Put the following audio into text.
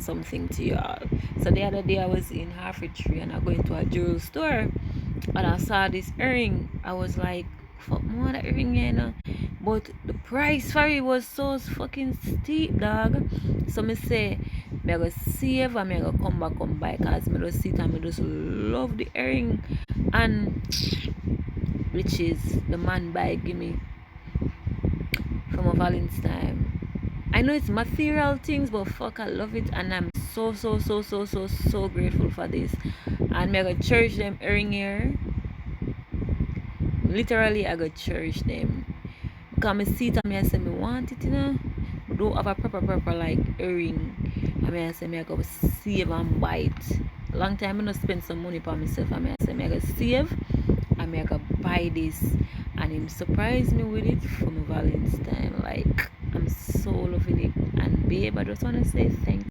something to y'all. So the other day I was in Harford and I go into a jewelry store and I saw this earring. I was like, fuck more that earring, you know. But the price for it was so fucking steep, dog. So me say, me I go save and me I go come back and buy cause me just see it and me just love the earring. And which is the man buy give me from a Valentine's time. I know it's material things, but fuck, I love it, and I'm so grateful for this. And me I go cherish them earring here. Literally, I go cherish them. Because I see it and I say, me want it, you know. But don't have a proper like earring. And I say, me I go save and buy it. Long time I not spend some money for myself. And I say, me I go save and me I go buy this. And him surprised me with it for my Valentine's time. Like, I'm so loving it. And babe, I just want to say thank you.